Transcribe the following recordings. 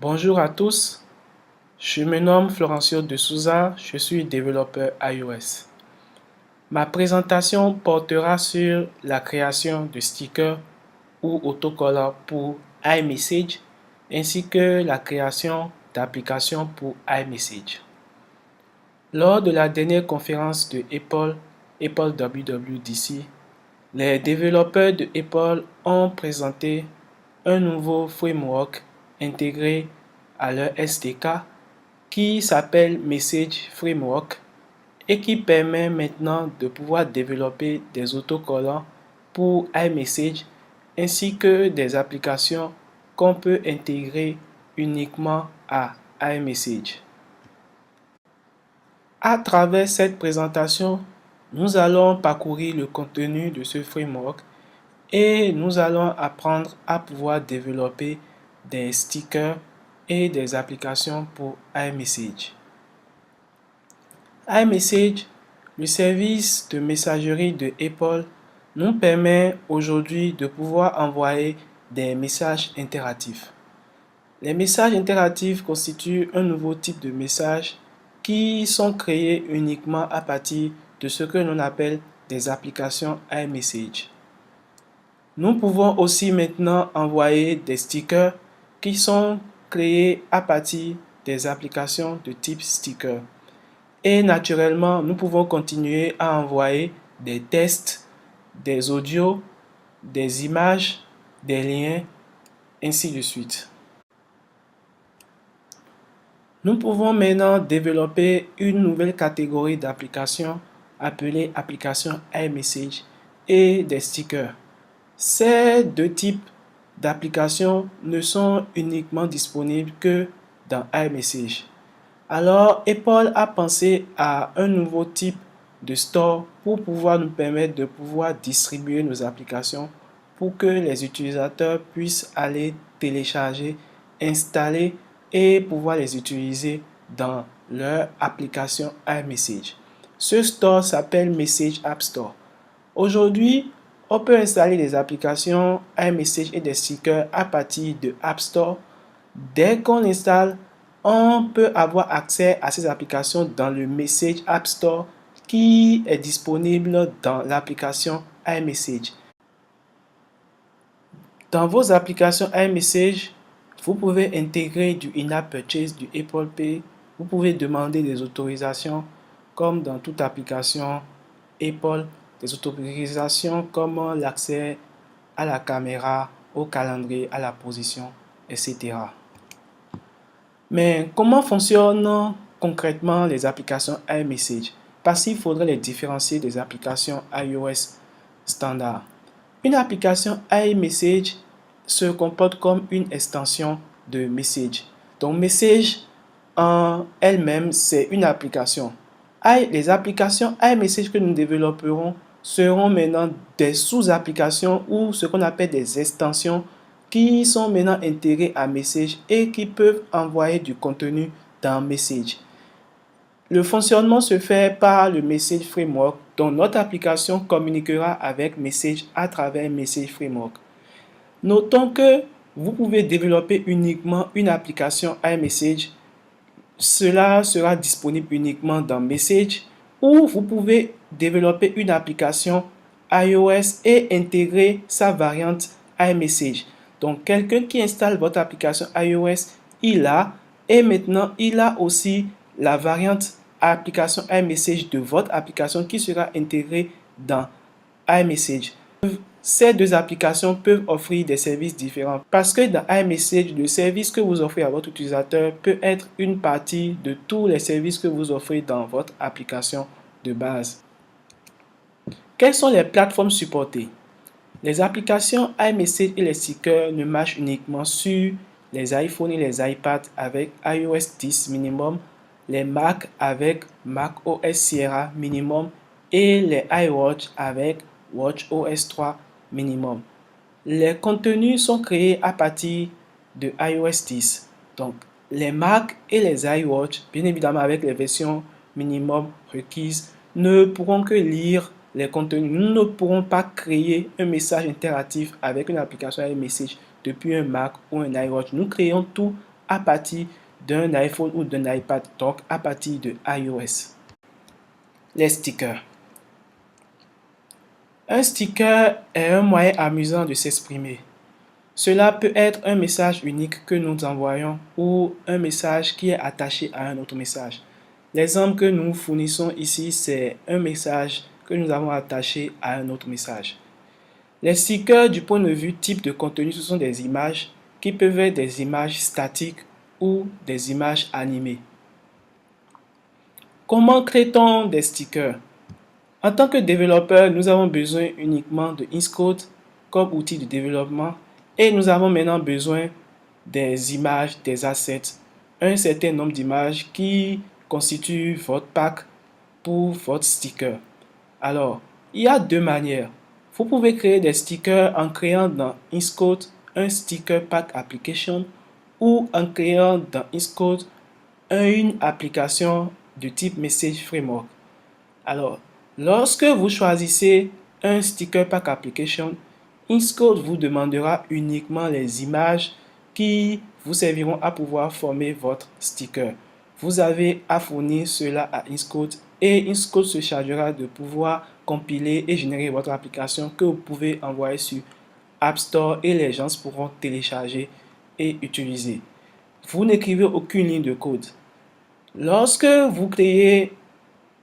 Bonjour à tous, je me nomme Florencio de Souza, je suis développeur iOS. Ma présentation portera sur la création de stickers ou autocollants pour iMessage ainsi que la création d'applications pour iMessage. Lors de la dernière conférence de Apple WWDC, les développeurs de Apple ont présenté un nouveau framework intégré à leur SDK qui s'appelle Message Framework et qui permet maintenant de pouvoir développer des autocollants pour iMessage ainsi que des applications qu'on peut intégrer uniquement à iMessage. À travers cette présentation, nous allons parcourir le contenu de ce framework et nous allons apprendre à pouvoir développer des stickers et des applications pour iMessage. iMessage, le service de messagerie de Apple, nous permet aujourd'hui de pouvoir envoyer des messages interactifs. Les messages interactifs constituent un nouveau type de messages qui sont créés uniquement à partir de ce que l'on appelle des applications iMessage. Nous pouvons aussi maintenant envoyer des stickers qui sont créés à partir des applications de type sticker. Et naturellement, nous pouvons continuer à envoyer des tests, des audios, des images, des liens, ainsi de suite. Nous pouvons maintenant développer une nouvelle catégorie d'applications appelée application iMessage et des stickers. Ces deux types d'applications ne sont uniquement disponibles que dans iMessage. Alors, Apple a pensé à un nouveau type de store pour pouvoir nous permettre de pouvoir distribuer nos applications pour que les utilisateurs puissent aller télécharger, installer et pouvoir les utiliser dans leur application iMessage. Ce store s'appelle Message App Store. Aujourd'hui, on peut installer des applications iMessage et des stickers à partir de App Store. Dès qu'on installe, on peut avoir accès à ces applications dans le Message App Store qui est disponible dans l'application iMessage. Dans vos applications iMessage, vous pouvez intégrer du in-app purchase, du Apple Pay. Vous pouvez demander des autorisations comme dans toute application Apple, des autorisations comme l'accès à la caméra, au calendrier, à la position, etc. Mais comment fonctionnent concrètement les applications iMessage? Parce qu'il faudrait les différencier des applications iOS standard. Une application iMessage se comporte comme une extension de Message. Donc Message en elle-même, c'est une application. Les applications iMessage que nous développerons seront maintenant des sous-applications ou ce qu'on appelle des extensions qui sont maintenant intégrées à Message et qui peuvent envoyer du contenu dans Message. Le fonctionnement se fait par le Message Framework, dont notre application communiquera avec Message à travers Message Framework. Notons que vous pouvez développer uniquement une application iMessage. Cela sera disponible uniquement dans Message, ou vous pouvez développer une application iOS et intégrer sa variante iMessage. Donc, quelqu'un qui installe votre application iOS, et maintenant, il a aussi la variante application iMessage de votre application qui sera intégrée dans iMessage. Ces deux applications peuvent offrir des services différents parce que dans iMessage, le service que vous offrez à votre utilisateur peut être une partie de tous les services que vous offrez dans votre application de base. Quelles sont les plateformes supportées? Les applications iMessage et les stickers ne marchent uniquement sur les iPhones et les iPads avec iOS 10 minimum, les Mac avec macOS Sierra minimum et les iWatch avec watchOS 3 minimum. Les contenus sont créés à partir de iOS 10. Donc, les Mac et les iWatch, bien évidemment avec les versions minimum requises, ne pourront que lire les contenus. Nous ne pourrons pas créer un message interactif avec une application iMessage depuis un Mac ou un iWatch. Nous créons tout à partir d'un iPhone ou d'un iPad, donc à partir de iOS. Les stickers. Un sticker est un moyen amusant de s'exprimer. Cela peut être un message unique que nous envoyons ou un message qui est attaché à un autre message. L'exemple que nous fournissons ici, c'est un message que nous avons attaché à un autre message. Les stickers, du point de vue type de contenu, ce sont des images qui peuvent être des images statiques ou des images animées. Comment crée-t-on des stickers? En tant que développeur, nous avons besoin uniquement de Xcode comme outil de développement et nous avons maintenant besoin des images, des assets, un certain nombre d'images qui constituent votre pack pour votre sticker. Alors, il y a deux manières. Vous pouvez créer des stickers en créant dans Xcode un sticker pack application ou en créant dans Xcode une application de type Message Framework. Alors, lorsque vous choisissez un sticker pack application, Xcode vous demandera uniquement les images qui vous serviront à pouvoir former votre sticker. Vous avez à fournir cela à Xcode et Xcode se chargera de pouvoir compiler et générer votre application que vous pouvez envoyer sur App Store et les gens pourront télécharger et utiliser. Vous n'écrivez aucune ligne de code. Lorsque vous créez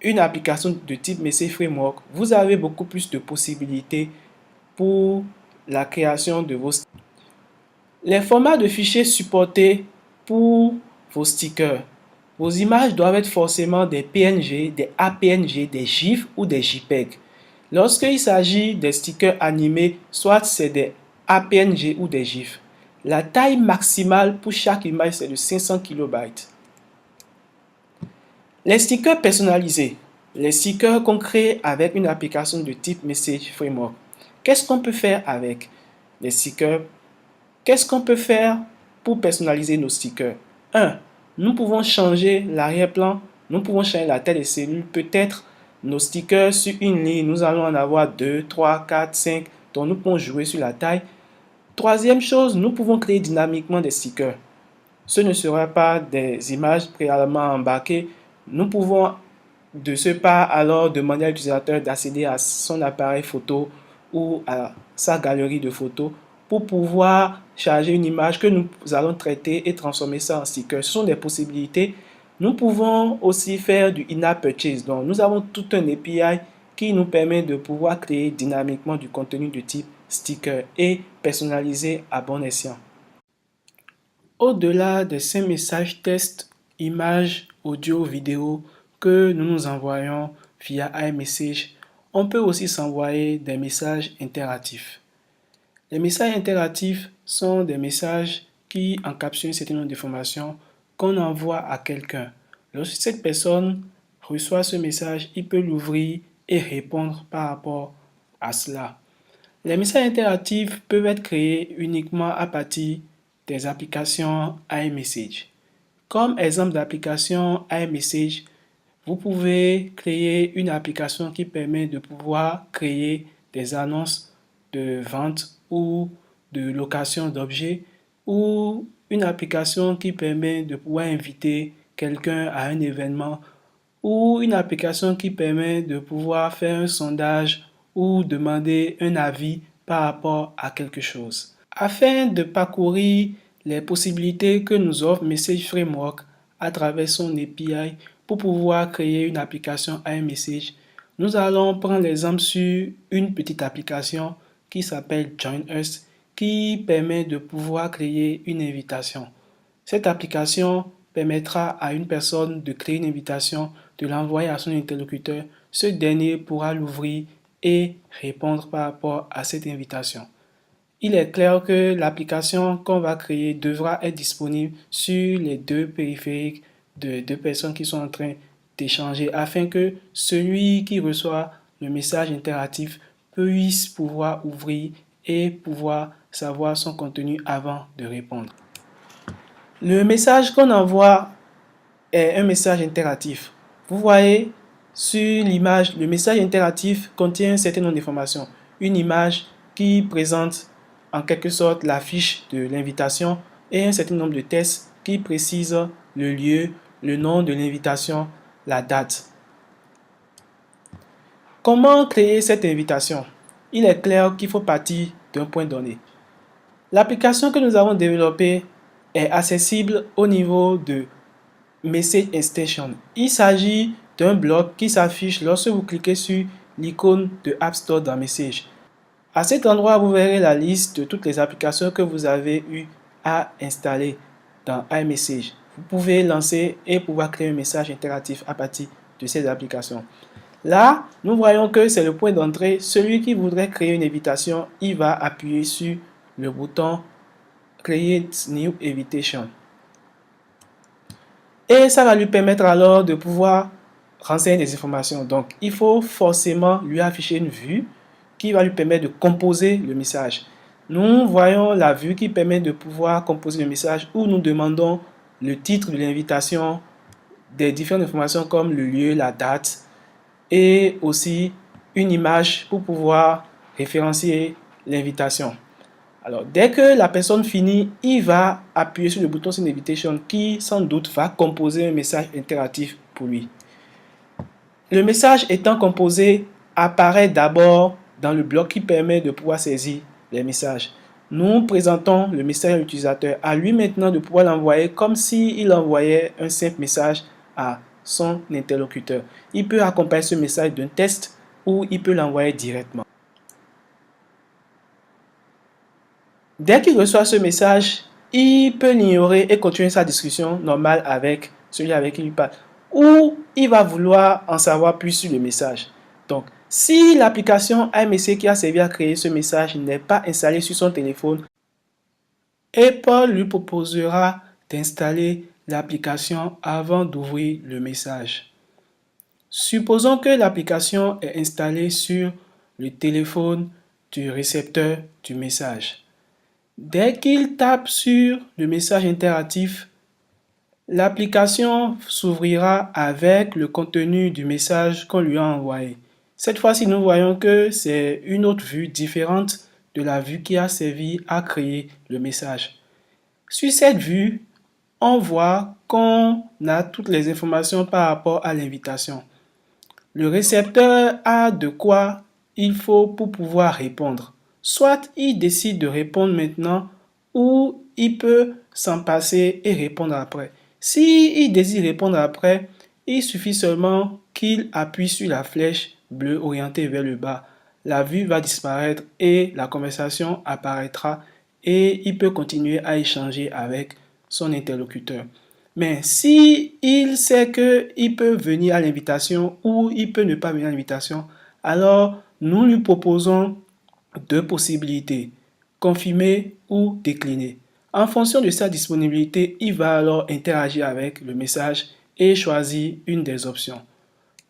une application de type Message Framework, vous avez beaucoup plus de possibilités pour la création de vos stickers. Les formats de fichiers supportés pour vos stickers. Vos images doivent être forcément des PNG, des APNG, des GIF ou des JPEG. Lorsqu'il s'agit des stickers animés, soit c'est des APNG ou des GIF. La taille maximale pour chaque image, c'est de 500 KB. Les stickers personnalisés. Les stickers qu'on crée avec une application de type Message Framework. Qu'est-ce qu'on peut faire avec les stickers? Qu'est-ce qu'on peut faire pour personnaliser nos stickers? 1. Nous pouvons changer l'arrière-plan. Nous pouvons changer la taille des cellules. Peut-être nos stickers sur une ligne, nous allons en avoir 2, 3, 4, 5. Donc nous pouvons jouer sur la taille. Troisième chose, nous pouvons créer dynamiquement des stickers. Ce ne sera pas des images préalablement embarquées. Nous pouvons de ce pas alors demander à l'utilisateur d'accéder à son appareil photo ou à sa galerie de photos pour pouvoir charger une image que nous allons traiter et transformer ça en sticker. Ce sont des possibilités. Nous pouvons aussi faire du in-app purchase. Donc, nous avons tout un API qui nous permet de pouvoir créer dynamiquement du contenu de type sticker et personnaliser à bon escient. Au-delà de ces messages tests, images, audio, vidéo que nous nous envoyons via iMessage, on peut aussi s'envoyer des messages interactifs. Les messages interactifs sont des messages qui encapsulent un certain nombre d'informations qu'on envoie à quelqu'un. Lorsque cette personne reçoit ce message, il peut l'ouvrir et répondre par rapport à cela. Les messages interactifs peuvent être créés uniquement à partir des applications iMessage. Comme exemple d'application iMessage, vous pouvez créer une application qui permet de pouvoir créer des annonces de vente ou de location d'objets ou une application qui permet de pouvoir inviter quelqu'un à un événement ou une application qui permet de pouvoir faire un sondage ou demander un avis par rapport à quelque chose. Afin de parcourir les possibilités que nous offre Message Framework à travers son API pour pouvoir créer une application iMessage, nous allons prendre l'exemple sur une petite application qui s'appelle Join Us qui permet de pouvoir créer une invitation. Cette application permettra à une personne de créer une invitation, de l'envoyer à son interlocuteur. Ce dernier pourra l'ouvrir et répondre par rapport à cette invitation. Il est clair que l'application qu'on va créer devra être disponible sur les deux périphériques de deux personnes qui sont en train d'échanger afin que celui qui reçoit le message interactif puisse pouvoir ouvrir et pouvoir savoir son contenu avant de répondre. Le message qu'on envoie est un message interactif. Vous voyez sur l'image, le message interactif contient un certain nombre d'informations. Une image qui présente en quelque sorte la fiche de l'invitation et un certain nombre de tests qui précise le lieu, le nom de l'invitation, la date. Comment créer cette invitation? Il est clair qu'il faut partir d'un point donné. L'application que nous avons développée est accessible au niveau de Message Extension. Il s'agit d'un bloc qui s'affiche lorsque vous cliquez sur l'icône de App Store dans Message. À cet endroit, vous verrez la liste de toutes les applications que vous avez eu à installer dans iMessage. Vous pouvez lancer et pouvoir créer un message interactif à partir de ces applications. Là, nous voyons que c'est le point d'entrée. Celui qui voudrait créer une invitation, il va appuyer sur le bouton Create New Invitation. Et ça va lui permettre alors de pouvoir renseigner des informations. Donc, il faut forcément lui afficher une vue qui va lui permettre de composer le message. Nous voyons la vue qui permet de pouvoir composer le message où nous demandons le titre de l'invitation, des différentes informations comme le lieu, la date et aussi une image pour pouvoir référencier l'invitation. Alors, dès que la personne finit, il va appuyer sur le bouton Send Invitation qui, sans doute, va composer un message interactif pour lui. Le message étant composé, apparaît d'abord dans le bloc qui permet de pouvoir saisir les messages. Nous présentons le message à l'utilisateur, à lui maintenant de pouvoir l'envoyer comme s'il envoyait un simple message à son interlocuteur. Il peut accompagner ce message d'un test ou il peut l'envoyer directement. Dès qu'il reçoit ce message, il peut l'ignorer et continuer sa discussion normale avec celui avec qui il parle. Ou il va vouloir en savoir plus sur le message. Donc, si l'application iMessage qui a servi à créer ce message n'est pas installée sur son téléphone, Apple lui proposera d'installer l'application avant d'ouvrir le message. Supposons que l'application est installée sur le téléphone du récepteur du message. Dès qu'il tape sur le message interactif, l'application s'ouvrira avec le contenu du message qu'on lui a envoyé. Cette fois-ci, nous voyons que c'est une autre vue différente de la vue qui a servi à créer le message. Sur cette vue, on voit qu'on a toutes les informations par rapport à l'invitation. Le récepteur a de quoi il faut pour pouvoir répondre. Soit il décide de répondre maintenant ou il peut s'en passer et répondre après. S'il désire répondre après, il suffit seulement qu'il appuie sur la flèche bleue orientée vers le bas. La vue va disparaître et la conversation apparaîtra et il peut continuer à échanger avec son interlocuteur. Mais si il sait qu'il peut venir à l'invitation ou il peut ne pas venir à l'invitation, alors nous lui proposons deux possibilités, confirmer ou décliner. En fonction de sa disponibilité, il va alors interagir avec le message et choisir une des options.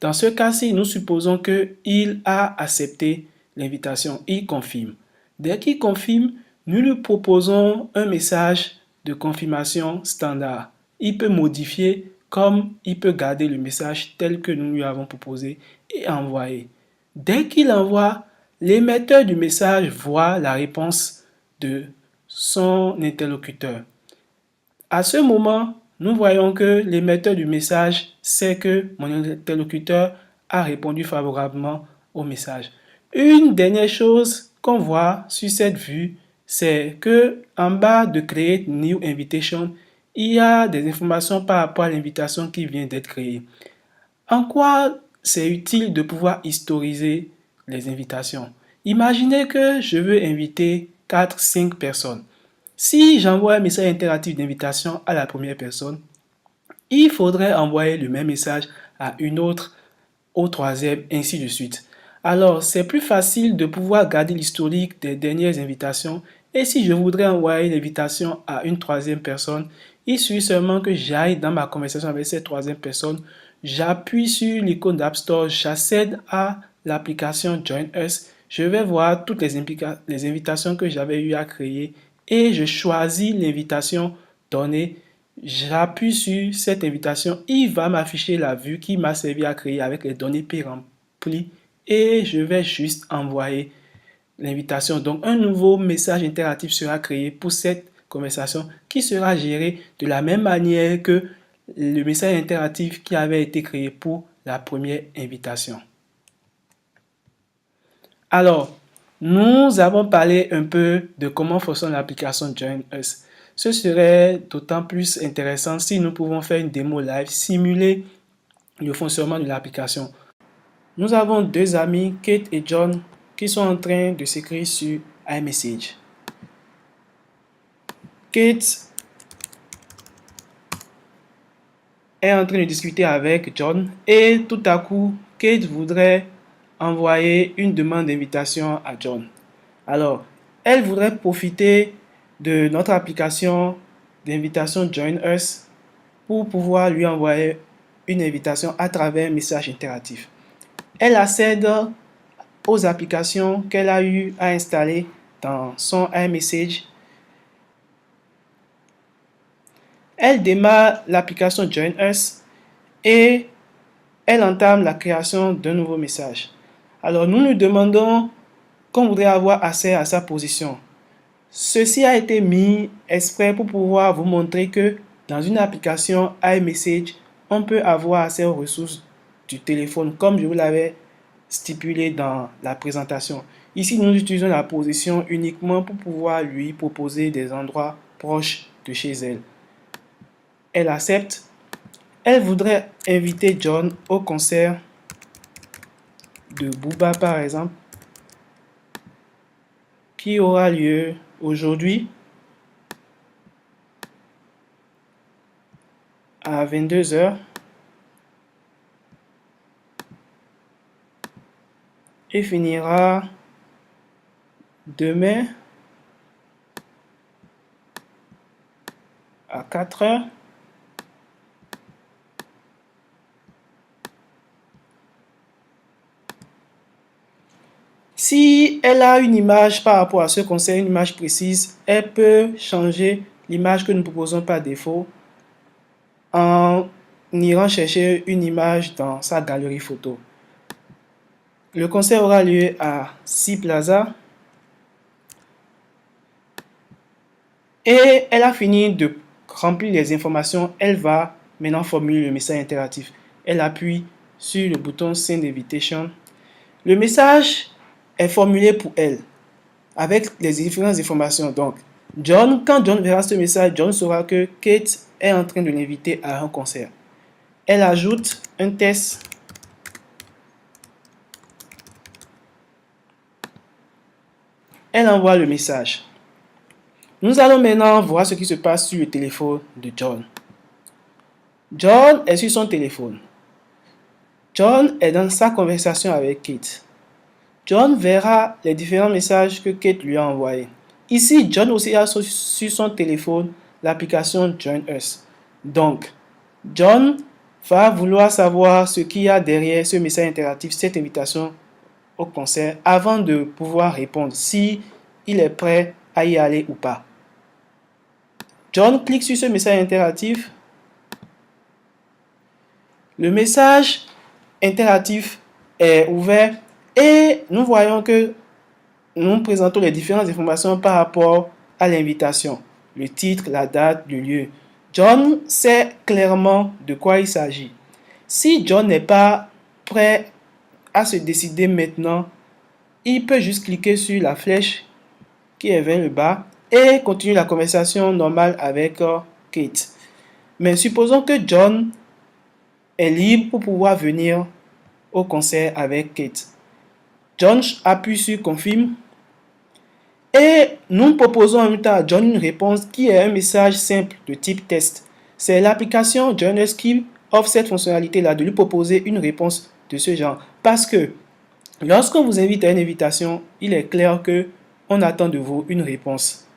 Dans ce cas-ci, nous supposons qu'il a accepté l'invitation, il confirme. Dès qu'il confirme, nous lui proposons un message de confirmation standard. Il peut modifier comme il peut garder le message tel que nous lui avons proposé et envoyer. Dès qu'il envoie, l'émetteur du message voit la réponse de son interlocuteur. À ce moment, nous voyons que l'émetteur du message sait que mon interlocuteur a répondu favorablement au message. Une dernière chose qu'on voit sur cette vue, c'est que en bas de Create New Invitation, il y a des informations par rapport à l'invitation qui vient d'être créée. En quoi c'est utile de pouvoir historiser les invitations? Imaginez que je veux inviter 4-5 personnes. Si j'envoie un message interactif d'invitation à la première personne, il faudrait envoyer le même message à une autre, au troisième, ainsi de suite. Alors, c'est plus facile de pouvoir garder l'historique des dernières invitations. Et si je voudrais envoyer l'invitation à une troisième personne, il suffit seulement que j'aille dans ma conversation avec cette troisième personne, j'appuie sur l'icône d'App Store, j'accède à l'application Join Us, je vais voir toutes les invitations que j'avais eu à créer et je choisis l'invitation donnée. J'appuie sur cette invitation, il va m'afficher la vue qui m'a servi à créer avec les données pré-remplies et je vais juste envoyer l'invitation. Donc, un nouveau message interactif sera créé pour cette conversation qui sera géré de la même manière que le message interactif qui avait été créé pour la première invitation. Alors, nous avons parlé un peu de comment fonctionne l'application Join Us. Ce serait d'autant plus intéressant si nous pouvons faire une démo live, simuler le fonctionnement de l'application. Nous avons deux amis, Kate et John, qui sont en train de s'écrire sur iMessage. Kate est en train de discuter avec John et tout à coup, Kate voudrait envoyer une demande d'invitation à John. Alors, elle voudrait profiter de notre application d'invitation Join Us pour pouvoir lui envoyer une invitation à travers un message interactif. Elle accède aux applications qu'elle a eu à installer dans son iMessage. Elle démarre l'application Join Us et elle entame la création d'un nouveau message. Alors nous nous demandons qu'on voudrait avoir accès à sa position. Ceci a été mis exprès pour pouvoir vous montrer que dans une application iMessage, on peut avoir accès aux ressources du téléphone comme je vous l'avais stipulé dans la présentation. Ici, nous utilisons la position uniquement pour pouvoir lui proposer des endroits proches de chez elle. Elle accepte. Elle voudrait inviter John au concert de Booba par exemple, qui aura lieu aujourd'hui à 22h et finira demain à 4h. Si elle a une image par rapport à ce concert, une image précise, elle peut changer l'image que nous proposons par défaut en irant chercher une image dans sa galerie photo. Le concert aura lieu à Sea Plaza et elle a fini de remplir les informations. Elle va maintenant formuler le message interactif. Elle appuie sur le bouton Send Invitation. Le message est formulé pour elle avec les différentes informations. Donc, quand John verra ce message, John saura que Kate est en train de l'inviter à un concert. Elle ajoute un test. Elle envoie le message. Nous allons maintenant voir ce qui se passe sur le téléphone de John. John est sur son téléphone. John est dans sa conversation avec Kate. John verra les différents messages que Kate lui a envoyés. Ici, John aussi a sur son téléphone l'application Join Us. Donc, John va vouloir savoir ce qu'il y a derrière ce message interactif, cette invitation au concert, avant de pouvoir répondre si il est prêt à y aller ou pas. John clique sur ce message interactif. Le message interactif est ouvert et nous voyons que nous présentons les différentes informations par rapport à l'invitation. Le titre, la date, le lieu. John sait clairement de quoi il s'agit. Si John n'est pas prêt à se décider maintenant, il peut juste cliquer sur la flèche qui est vers le bas et continuer la conversation normale avec Kate. Mais supposons que John est libre pour pouvoir venir au concert avec Kate. John appuie sur Confirme et nous proposons en même temps à John une réponse qui est un message simple de type test. C'est l'application Join Us qui offre cette fonctionnalité-là de lui proposer une réponse de ce genre. Parce que lorsqu'on vous invite à une invitation, il est clair que on attend de vous une réponse.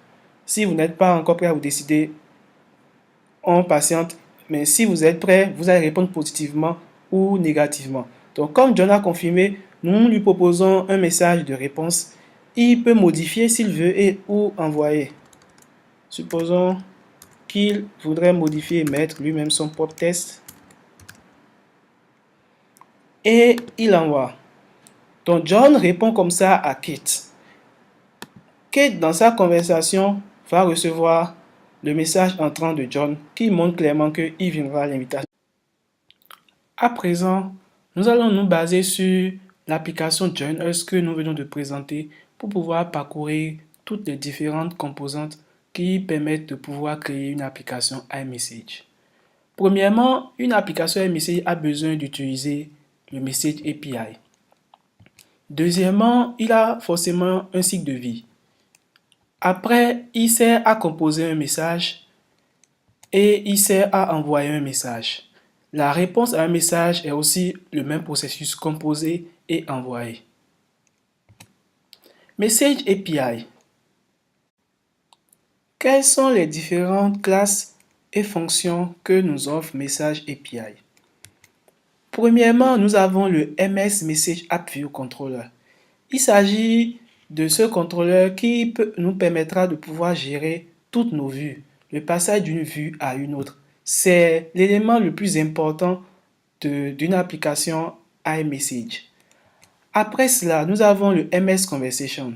Si vous n'êtes pas encore prêt à vous décider, on patiente. Mais si vous êtes prêt, vous allez répondre positivement ou négativement. Donc, comme John a confirmé, nous lui proposons un message de réponse. Il peut modifier s'il veut et ou envoyer. Supposons qu'il voudrait modifier et mettre lui-même son propre test. Et il envoie. Donc, John répond comme ça à Kate. Kate, dans sa conversation, va recevoir le message entrant de John qui montre clairement qu'il viendra à l'invitation. À présent, nous allons nous baser sur l'application Join Us que nous venons de présenter pour pouvoir parcourir toutes les différentes composantes qui permettent de pouvoir créer une application iMessage. Premièrement, une application iMessage a besoin d'utiliser le Message API. Deuxièmement, il a forcément un cycle de vie. Après, il sert à composer un message et il sert à envoyer un message. La réponse à un message est aussi le même processus, composer et envoyer. Message API. Quelles sont les différentes classes et fonctions que nous offre Message API? Premièrement, nous avons le MS Message App View Controller. Il s'agit de ce contrôleur qui nous permettra de pouvoir gérer toutes nos vues, le passage d'une vue à une autre. C'est l'élément le plus important d'une application iMessage. Après cela, nous avons le MS Conversation.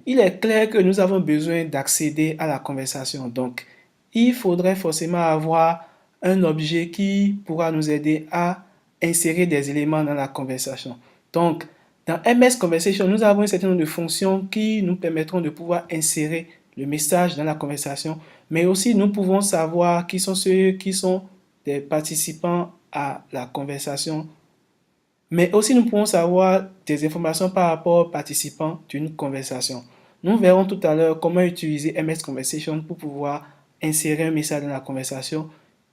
Il est clair que nous avons besoin d'accéder à la conversation. Donc, il faudrait forcément avoir un objet qui pourra nous aider à insérer des éléments dans la conversation. Donc, dans MS Conversation, nous avons un certain nombre de fonctions qui nous permettront de pouvoir insérer le message dans la conversation, mais aussi nous pouvons savoir qui sont ceux qui sont des participants à la conversation, mais aussi nous pouvons savoir des informations par rapport aux participants d'une conversation. Nous verrons tout à l'heure comment utiliser MS Conversation pour pouvoir insérer un message dans la conversation,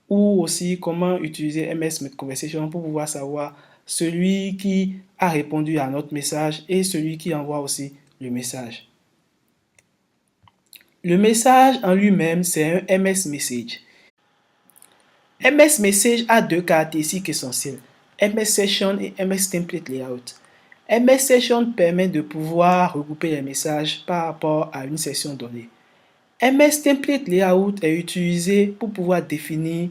ou aussi comment utiliser MS Conversation pour pouvoir savoir celui qui a répondu à notre message et celui qui envoie aussi le message. Le message en lui-même, c'est un MS Message. MS Message a deux caractéristiques essentielles, MS Session et MS Template Layout. MS Session permet de pouvoir regrouper les messages par rapport à une session donnée. MS Template Layout est utilisé pour pouvoir définir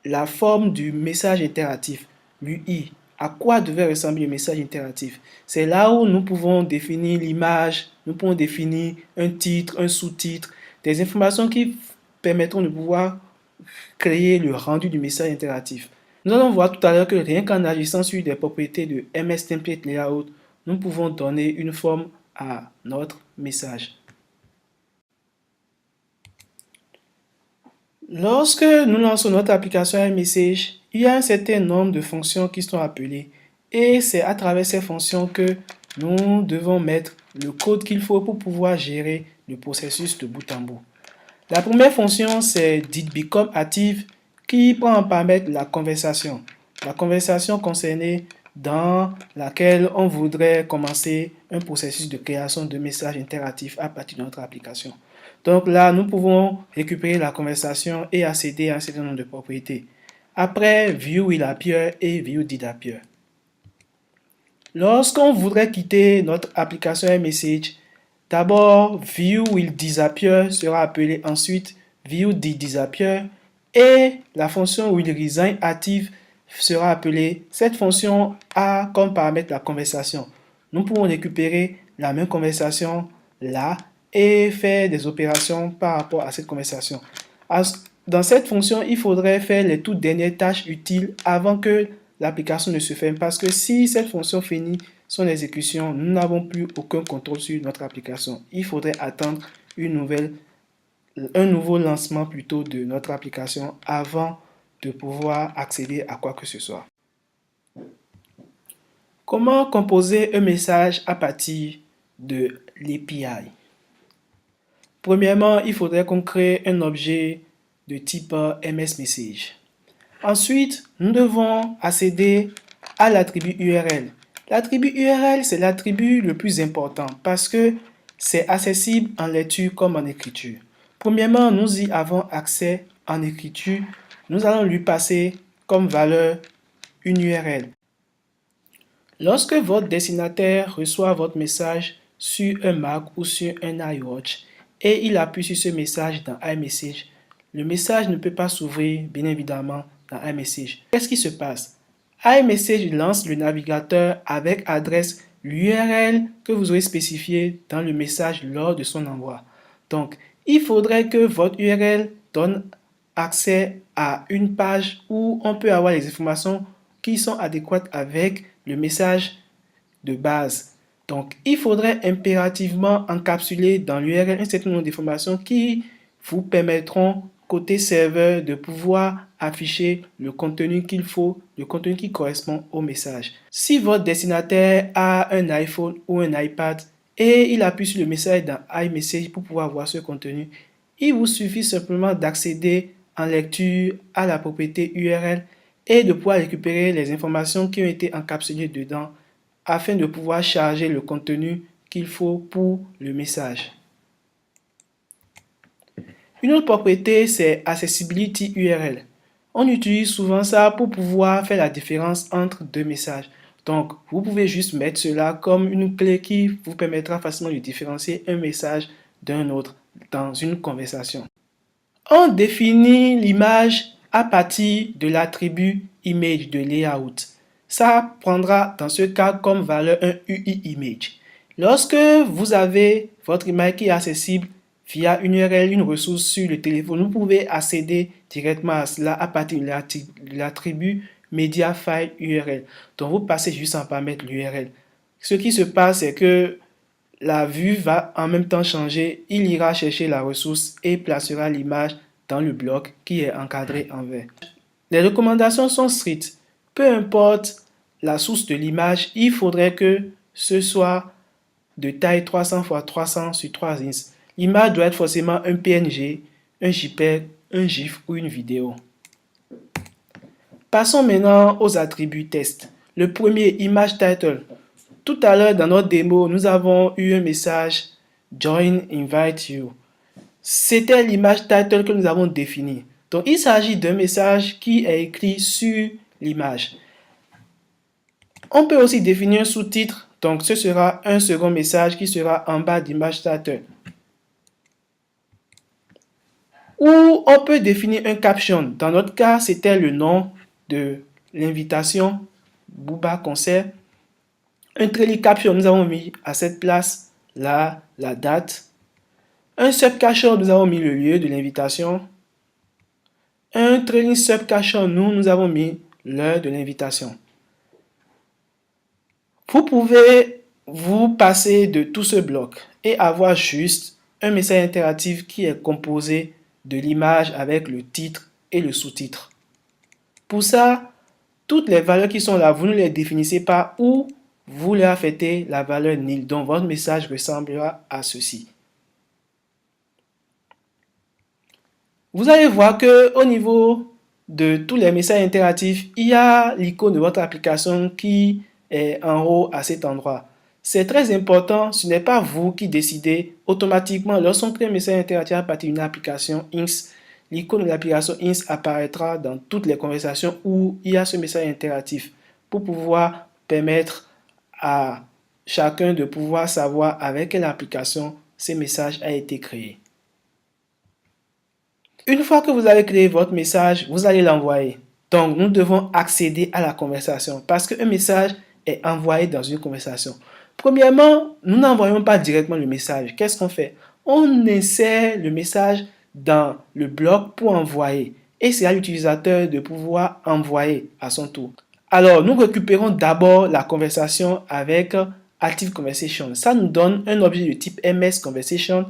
la forme du message interactif, l'UI. À quoi devait ressembler le message interactif? C'est là où nous pouvons définir l'image, nous pouvons définir un titre, un sous-titre, des informations qui permettront de pouvoir créer le rendu du message interactif. Nous allons voir tout à l'heure que rien qu'en agissant sur des propriétés de MS Template Layout, nous pouvons donner une forme à notre message. Lorsque nous lançons notre application iMessage, il y a un certain nombre de fonctions qui sont appelées et c'est à travers ces fonctions que nous devons mettre le code qu'il faut pour pouvoir gérer le processus de bout en bout. La première fonction, c'est Did Become Active qui prend en paramètre la conversation concernée dans laquelle on voudrait commencer un processus de création de messages interactifs à partir de notre application. Donc là, nous pouvons récupérer la conversation et accéder à un certain nombre de propriétés. Après, View Will Appear et View Did Appear. Lorsqu'on voudrait quitter notre application iMessage, d'abord, View Will Disappear sera appelé ensuite View Did Disappear et la fonction Will Resign Active sera appelée. Cette fonction a comme paramètre la conversation. Nous pouvons récupérer la même conversation là et faire des opérations par rapport à cette conversation. Dans cette fonction, il faudrait faire les toutes dernières tâches utiles avant que l'application ne se ferme parce que si cette fonction finit son exécution, nous n'avons plus aucun contrôle sur notre application. Il faudrait attendre un nouveau lancement plutôt de notre application avant de pouvoir accéder à quoi que ce soit. Comment composer un message à partir de l'API? Premièrement, il faudrait qu'on crée un objet de type MS Message. Ensuite, nous devons accéder à l'attribut URL. L'attribut URL, c'est l'attribut le plus important parce que c'est accessible en lecture comme en écriture. Premièrement, nous y avons accès en écriture. Nous allons lui passer comme valeur une URL. Lorsque votre destinataire reçoit votre message sur un Mac ou sur un iWatch et il appuie sur ce message dans iMessage, le message ne peut pas s'ouvrir, bien évidemment, dans iMessage. Qu'est-ce qui se passe? iMessage lance le navigateur avec adresse l'URL que vous aurez spécifié dans le message lors de son envoi. Donc, il faudrait que votre URL donne accès à une page où on peut avoir les informations qui sont adéquates avec le message de base. Donc, il faudrait impérativement encapsuler dans l'URL un certain nombre d'informations qui vous permettront, côté serveur, de pouvoir afficher le contenu qu'il faut, le contenu qui correspond au message. Si votre destinataire a un iPhone ou un iPad et il appuie sur le message dans iMessage pour pouvoir voir ce contenu, il vous suffit simplement d'accéder en lecture à la propriété URL et de pouvoir récupérer les informations qui ont été encapsulées dedans afin de pouvoir charger le contenu qu'il faut pour le message. Une autre propriété, c'est Accessibility URL. On utilise souvent ça pour pouvoir faire la différence entre deux messages. Donc, vous pouvez juste mettre cela comme une clé qui vous permettra facilement de différencier un message d'un autre dans une conversation. On définit l'image à partir de l'attribut image de layout. Ça prendra dans ce cas comme valeur un UI image. Lorsque vous avez votre image qui est accessible via une URL, une ressource sur le téléphone, vous pouvez accéder directement à cela à partir de l'attribut media file URL. Donc vous passez juste en paramètre l'URL. Ce qui se passe, c'est que la vue va en même temps changer. Il ira chercher la ressource et placera l'image dans le bloc qui est encadré en vert. Les recommandations sont strictes. Peu importe la source de l'image, il faudrait que ce soit de taille 300 x 300 sur 3 ins. L'image doit être forcément un PNG, un JPEG, un GIF ou une vidéo. Passons maintenant aux attributs test. Le premier, image title. Tout à l'heure, dans notre démo, nous avons eu un message Join Invite You. C'était l'image title que nous avons définie. Donc, il s'agit d'un message qui est écrit sur l'image. On peut aussi définir un sous-titre. Donc, ce sera un second message qui sera en bas d'image title. Ou on peut définir un caption. Dans notre cas, c'était le nom de l'invitation Booba Concert. Un trailing caption, nous avons mis à cette place là la date. Un subcaption, nous avons mis le lieu de l'invitation. Un trailing subcaption, nous avons mis l'heure de l'invitation. Vous pouvez vous passer de tout ce bloc et avoir juste un message interactif qui est composé de l'image avec le titre et le sous-titre. Pour ça, toutes les valeurs qui sont là, vous ne les définissez pas ou vous leur affectez la valeur nil. Donc, votre message ressemblera à ceci. Vous allez voir qu'au niveau de tous les messages interactifs, il y a l'icône de votre application qui est en haut à cet endroit. C'est très important, ce n'est pas vous qui décidez automatiquement. Lorsqu'on crée un message interactif à partir d'une application INS, l'icône de l'application INS apparaîtra dans toutes les conversations où il y a ce message interactif pour pouvoir permettre à chacun de pouvoir savoir avec quelle application ce message a été créé. Une fois que vous avez créé votre message, vous allez l'envoyer. Donc, nous devons accéder à la conversation parce qu'un message est envoyé dans une conversation. Premièrement, nous n'envoyons pas directement le message. Qu'est-ce qu'on fait? On insère le message dans le bloc pour envoyer. Et c'est à l'utilisateur de pouvoir envoyer à son tour. Alors, nous récupérons d'abord la conversation avec Active Conversation. Ça nous donne un objet de type MS Conversation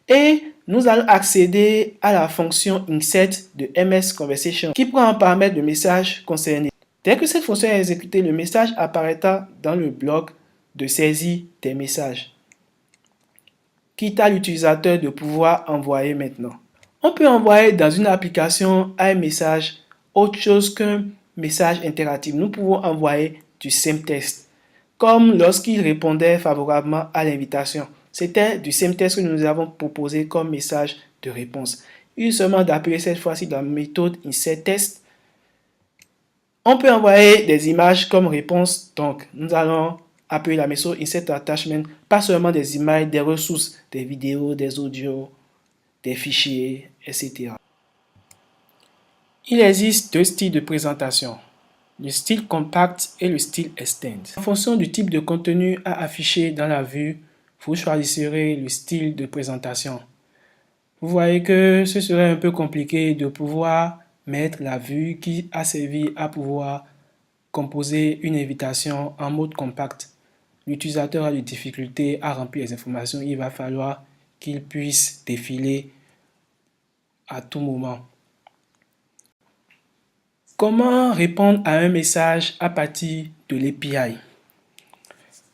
et nous allons accéder à la fonction Insert de MS Conversation qui prend en paramètre le message concerné. Dès que cette fonction est exécutée, le message apparaîtra dans le bloc de saisie des messages, quitte à l'utilisateur de pouvoir envoyer maintenant. On peut envoyer dans une application un message autre chose qu'un message interactif. Nous pouvons envoyer du same text, comme lorsqu'il répondait favorablement à l'invitation. C'était du same text que nous avons proposé comme message de réponse. Il suffit seulement d'appuyer cette fois-ci dans la méthode insert text. On peut envoyer des images comme réponse. Donc, nous allons appuyer la méthode insert attachment, pas seulement des images, des ressources, des vidéos, des audios, des fichiers, etc. Il existe deux styles de présentation, le style compact et le style extend. En fonction du type de contenu à afficher dans la vue, vous choisirez le style de présentation. Vous voyez que ce serait un peu compliqué de pouvoir mettre la vue qui a servi à pouvoir composer une invitation en mode compact. L'utilisateur a des difficultés à remplir les informations. Il va falloir qu'il puisse défiler à tout moment. Comment répondre à un message à partir de l'API?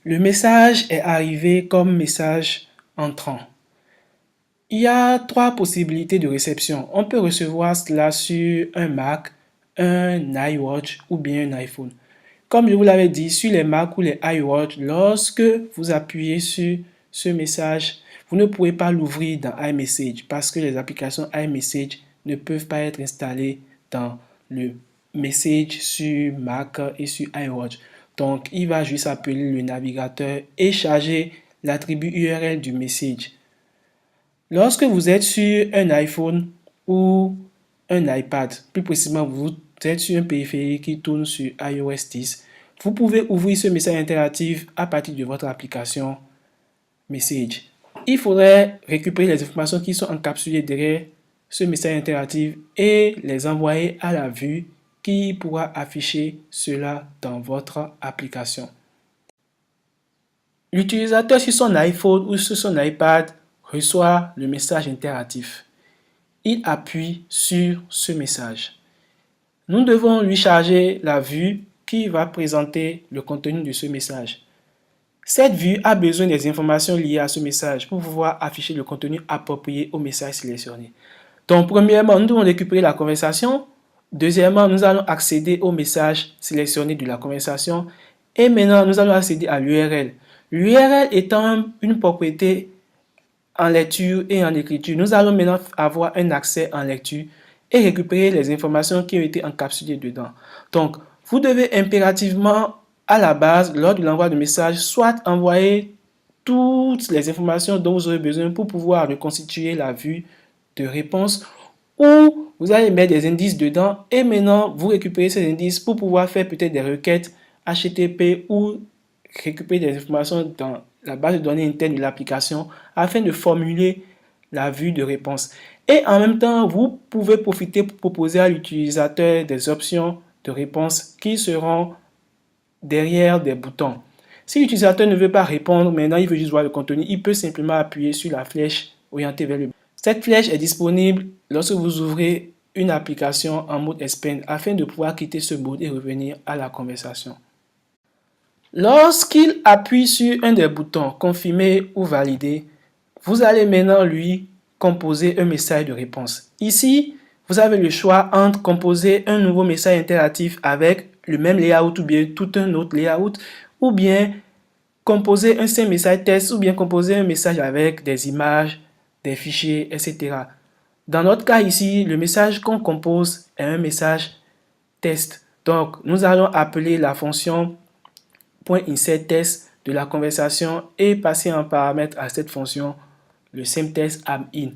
Le message est arrivé comme message entrant. Il y a 3 possibilités de réception. On peut recevoir cela sur un Mac, un iWatch ou bien un iPhone. Comme je vous l'avais dit, sur les Mac ou les iWatch, lorsque vous appuyez sur ce message, vous ne pouvez pas l'ouvrir dans iMessage parce que les applications iMessage ne peuvent pas être installées dans le Message sur Mac et sur iWatch. Donc, il va juste appeler le navigateur et charger l'attribut URL du message. Lorsque vous êtes sur un iPhone ou un iPad, plus précisément vous êtes sur un périphérique qui tourne sur iOS 10, vous pouvez ouvrir ce message interactif à partir de votre application Message. Il faudrait récupérer les informations qui sont encapsulées derrière ce message interactif et les envoyer à la vue qui pourra afficher cela dans votre application. L'utilisateur sur son iPhone ou sur son iPad reçoit le message interactif. Il appuie sur ce message. Nous devons lui charger la vue qui va présenter le contenu de ce message. Cette vue a besoin des informations liées à ce message pour pouvoir afficher le contenu approprié au message sélectionné. Donc, premièrement, nous devons récupérer la conversation. Deuxièmement, nous allons accéder au message sélectionné de la conversation. Et maintenant, nous allons accéder à l'URL. L'URL étant une propriété en lecture et en écriture, nous allons maintenant avoir un accès en lecture et récupérer les informations qui ont été encapsulées dedans. Donc, vous devez impérativement, à la base, lors de l'envoi de message, soit envoyer toutes les informations dont vous aurez besoin pour pouvoir reconstituer la vue de réponse, ou vous allez mettre des indices dedans et maintenant vous récupérez ces indices pour pouvoir faire peut-être des requêtes HTTP ou récupérer des informations dans la base de données interne de l'application afin de formuler la vue de réponse. Et en même temps, vous pouvez profiter pour proposer à l'utilisateur des options de réponse qui seront derrière des boutons. Si l'utilisateur ne veut pas répondre, maintenant il veut juste voir le contenu, il peut simplement appuyer sur la flèche orientée vers le bas. Cette flèche est disponible lorsque vous ouvrez une application en mode expand afin de pouvoir quitter ce mode et revenir à la conversation. Lorsqu'il appuie sur un des boutons confirmer ou valider, vous allez maintenant lui composer un message de réponse. Ici, vous avez le choix entre composer un nouveau message interactif avec le même layout ou bien tout un autre layout, ou bien composer un simple message test, ou bien composer un message avec des images, des fichiers, etc. Dans notre cas ici, le message qu'on compose est un message test. Donc, nous allons appeler la fonction .insertTest de la conversation et passer en paramètre à cette fonction le SameTest AppIn.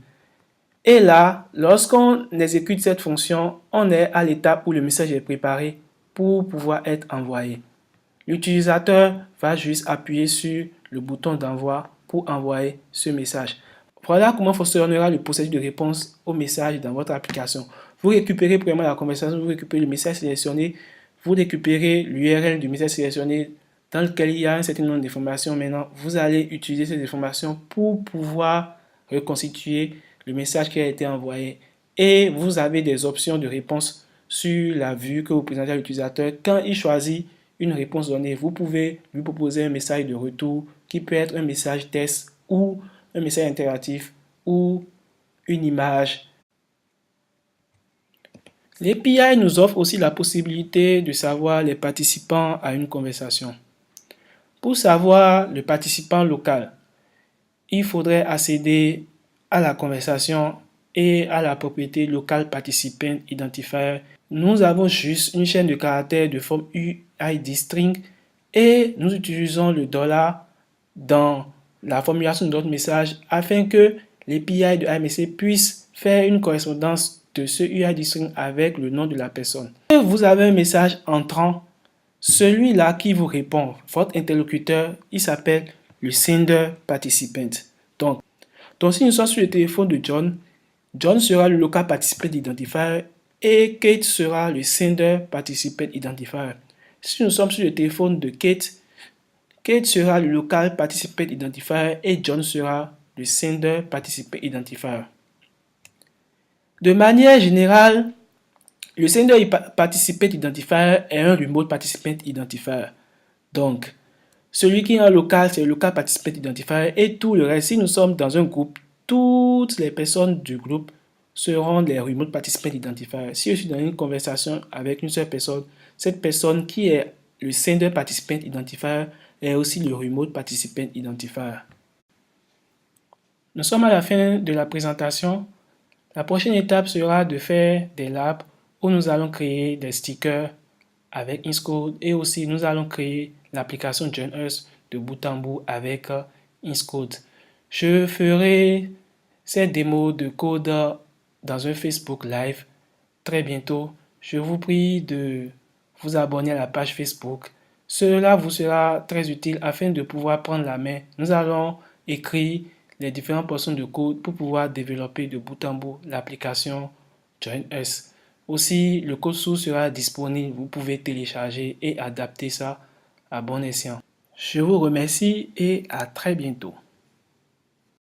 Et là, lorsqu'on exécute cette fonction, on est à l'étape où le message est préparé pour pouvoir être envoyé. L'utilisateur va juste appuyer sur le bouton d'envoi pour envoyer ce message. Voilà comment fonctionnera le processus de réponse au message dans votre application. Vous récupérez premièrement la conversation, vous récupérez le message sélectionné, vous récupérez l'URL du message sélectionné dans lequel il y a un certain nombre d'informations. Maintenant, vous allez utiliser ces informations pour pouvoir reconstituer le message qui a été envoyé. Et vous avez des options de réponse sur la vue que vous présentez à l'utilisateur. Quand il choisit une réponse donnée, vous pouvez lui proposer un message de retour qui peut être un message test ou un message interactif ou une image. L'API nous offre aussi la possibilité de savoir les participants à une conversation. Pour savoir le participant local, il faudrait accéder à la conversation et à la propriété local participant identifier. Nous avons juste une chaîne de caractères de forme UID string et nous utilisons le $ dans la formulation de notre message afin que l'API de iMessage puisse faire une correspondance de ce UID string avec le nom de la personne. Et vous avez un message entrant, celui-là qui vous répond, votre interlocuteur, il s'appelle le sender participant. Donc si nous sommes sur le téléphone de John John sera le local participant identifier et Kate sera le sender participant identifier. Si nous sommes sur le téléphone de Kate, Kate sera le local participant identifier et John sera le sender participant identifier. De manière générale, le sender participant identifier est un remote participant identifier. Donc, celui qui est en local, c'est le local participant identifier et tout le reste. Si nous sommes dans un groupe, toutes les personnes du groupe seront les remote participant identifier. Si je suis dans une conversation avec une seule personne, cette personne qui est le sender participant identifier est aussi le remote participant identifier. Nous sommes à la fin de la présentation. La prochaine étape sera de faire des labs où nous allons créer des stickers avec Inscode et aussi nous allons créer l'application Join Us de bout en bout avec Inscode. Je ferai cette démo de code dans un Facebook Live très bientôt. Je vous prie de vous abonner à la page Facebook. Cela vous sera très utile afin de pouvoir prendre la main. Nous allons écrire les différentes portions de code pour pouvoir développer de bout en bout l'application Join Us. Aussi, le code source sera disponible. Vous pouvez télécharger et adapter ça à bon escient. Je vous remercie et à très bientôt.